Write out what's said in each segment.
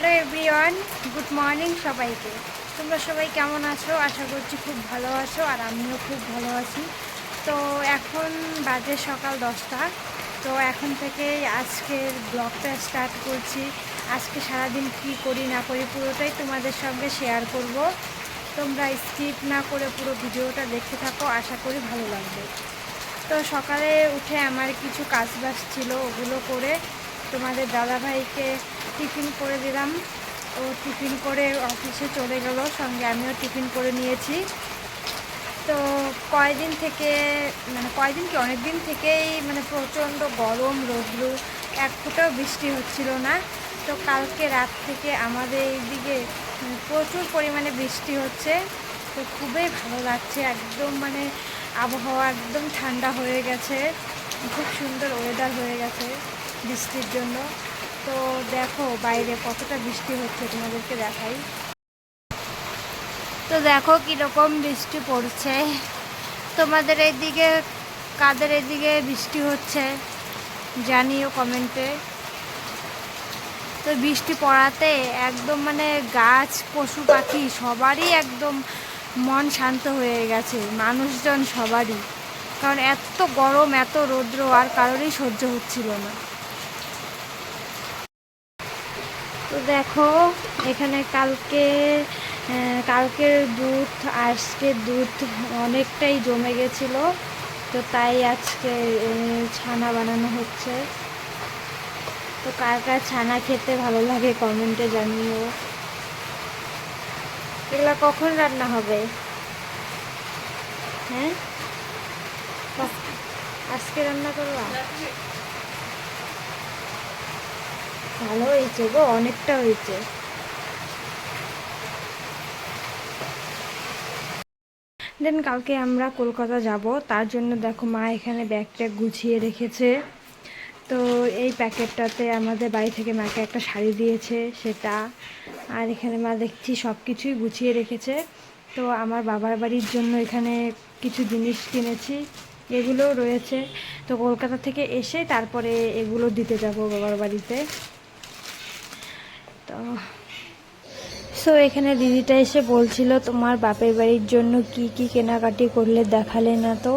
Hello everyone, good morning সবাইকে। তোমরা সবাই কেমন আছো? আশা করছি খুব ভালো আছো, আর আমিও খুব ভালো আছি। তো এখন বাজে সকাল 10টা। তো এখন থেকে আজকের ব্লগটা স্টার্ট করছি। আজকে সারাদিন কী করি না করি পুরোটাই তোমাদের সঙ্গে শেয়ার করব। তোমরা স্কিপ না করে পুরো ভিডিওটা দেখতে থাকো, আশা করি ভালো লাগবে। তো সকালে উঠে আমার কিছু কাজবাজ ছিল, ওগুলো করে তোমাদের দাদাভাইকে টিফিন করে দিলাম। ও টিফিন করে অফিসে চলে গেল, সঙ্গে আমিও টিফিন করে নিয়েছি। তো কয়দিন কি অনেক দিন থেকেই প্রচণ্ড গরম, রৌদ্র, এক ফোঁটাও বৃষ্টি হচ্ছিল না। তো কালকে রাত থেকে আমাদের এইদিকে প্রচুর পরিমাণে বৃষ্টি হচ্ছে। তো খুবই ভালো লাগছে, একদম আবহাওয়া একদম ঠান্ডা হয়ে গেছে, খুব সুন্দর ওয়েদার হয়ে গেছে বৃষ্টির জন্য। তো দেখো বাইরে কতটা বৃষ্টি হচ্ছে, তোমাদেরকে দেখাই। তো দেখো কীরকম বৃষ্টি পড়ছে। তোমাদের এইদিকে কাদের এদিকে বৃষ্টি হচ্ছে জানিও কমেন্টে। তো বৃষ্টি পড়াতে একদম গাছ, পশু পাখি সবারই একদম মন শান্ত হয়ে গেছে, মানুষজন সবারই। কারণ এত গরম, এত রৌদ্র আর কারোরই সহ্য হচ্ছিল না। তো দেখো এখানে কালকের দুধ, আজকের দুধ অনেকটাই জমে গেছিলো। তো তাই আজকে ছানা বানানো হচ্ছে। তো কার কার ছানা খেতে ভালো লাগে কমেন্টে জানিও। এগুলো কখন রান্না হবে? হ্যাঁ, আজকে রান্না করবা? ভালো হয়েছে গো, অনেকটা হয়েছে। দেন কালকে আমরা কলকাতা যাব, তার জন্য দেখো মা এখানে ব্যাগ ট্যাগ গুছিয়ে রেখেছে। তো এই প্যাকেটটাতে আমাদের বাড়ি থেকে মাকে একটা শাড়ি দিয়েছে সেটা, আর এখানে মা দেখছি সব কিছুই গুছিয়ে রেখেছে। তো আমার বাবার বাড়ির জন্য এখানে কিছু জিনিস কিনেছি, এগুলোও রয়েছে। তো কলকাতা থেকে এসে তারপরে এগুলো দিতে যাব বাবার বাড়িতে। তো এখানে দিদিটা এসে বলছিল তোমার বাপের বাড়ির জন্য কি কি কেনাকাটি করলে দেখালে না। তো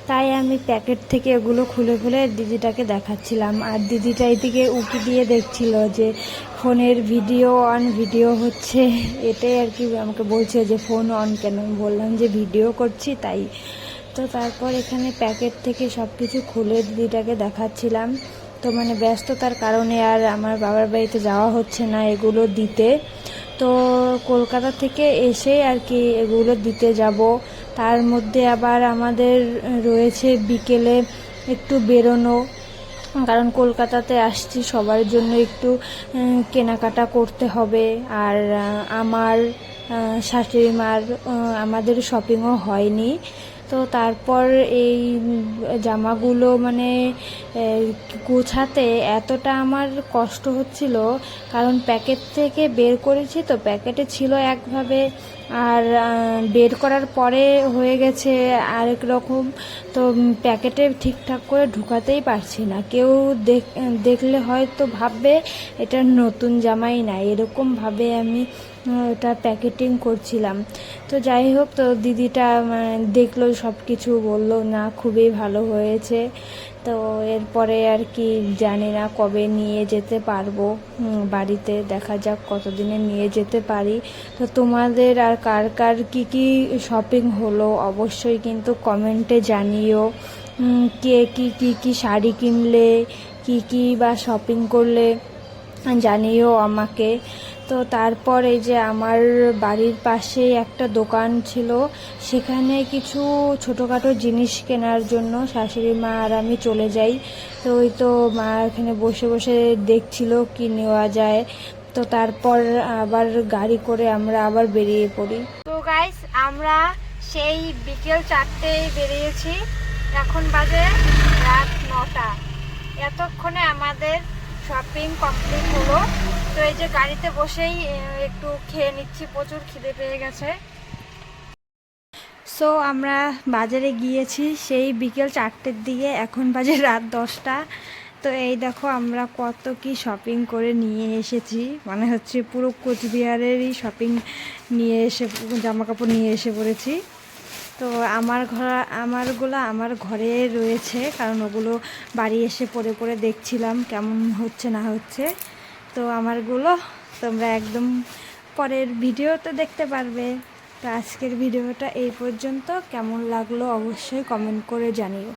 তাই আমি প্যাকেট থেকে এগুলো খুলে খুলে দিদিটাকে দেখাচ্ছিলাম, আর দিদিটা এদিকে উকি দিয়ে দেখছিল যে ফোনের ভিডিও হচ্ছে। এটাই আর কি আমাকে বলছে যে ফোন অন কেন, বললাম যে ভিডিও করছি তাই। তো তারপর এখানে প্যাকেট থেকে সব কিছু খুলে দিদিটাকে দেখাচ্ছিলাম। তো ব্যস্ততার কারণে আর আমার বাবার বাড়িতে যাওয়া হচ্ছে না এগুলো দিতে। তো কলকাতা থেকে এসে আর কি এগুলো দিতে যাব। তার মধ্যে আবার আমাদের রয়েছে বিকেলে একটু বেরোনো, কারণ কলকাতাতে আসছি সবার জন্য একটু কেনাকাটা করতে হবে। আর আমার শাশুড়ি মার আমাদের শপিংও হয়নি। তো তারপর এই জামাগুলো গোছাতে এতটা আমার কষ্ট হচ্ছিল, কারণ প্যাকেট থেকে বের করেছি তো প্যাকেটে ছিল একভাবে, আর বের করার পরে হয়ে গেছে আরেক রকম। তো প্যাকেটে ঠিকঠাক করে ঢুকাতেই পারছি না। কেউ দেখলে হয়তো ভাববে এটা নতুন জামাই না, এরকমভাবে আমি ওটা প্যাকেটিং করছিলাম। তো যাই হোক, তো দিদিটা দেখলো সব কিছু, বললো না খুবই ভালো হয়েছে। তো এরপরে আর কি জানি না কবে নিয়ে যেতে পারবো বাড়িতে, দেখা যাক কতদিনে নিয়ে যেতে পারি। তো তোমাদের আর কার কার কী শপিং হলো অবশ্যই কিন্তু কমেন্টে জানিও। কে কী শাড়ি কিনলে, কী বা শপিং করলে জানিও আমাকে। তো তারপর এই যে আমার বাড়ির পাশেই একটা দোকান ছিল, সেখানে কিছু ছোটোখাটো জিনিস কেনার জন্য শাশুড়ি মা আর আমি চলে যাই। তো ওই তো মা এখানে বসে বসে দেখছিল কি নেওয়া যায়। তো তারপর আবার গাড়ি করে আমরা আবার বেরিয়ে পড়ি। তো গাইস, আমরা সেই বিকেল 4টেয় বেরিয়েছি, এখন বাজে রাত 9টা। এতক্ষণে আমাদের শপিং কমপ্লিট হলো। তো এই যে গাড়িতে বসেই একটু খেয়ে নিচ্ছি, প্রচুর খিদে পেয়ে গেছে। সো আমরা বাজারে গিয়েছি সেই বিকেল 4টের দিকে, এখন বাজে রাত 10টা। তো এই দেখো আমরা কত কি শপিং করে নিয়ে এসেছি, মানে হচ্ছে পুরো কোচবিহারেরই শপিং নিয়ে এসে জামা কাপড় নিয়ে এসে পড়েছি। তো আমারগুলো আমার ঘরে রয়েছে, কারণ ওগুলো বাড়ি এসে পরে পরে দেখছিলাম কেমন হচ্ছে না হচ্ছে। তো আমারগুলো তোমরা একদম পরের ভিডিওতে দেখতে পারবে। তো আজকের ভিডিওটা এই পর্যন্ত, কেমন লাগলো অবশ্যই কমেন্ট করে জানিও।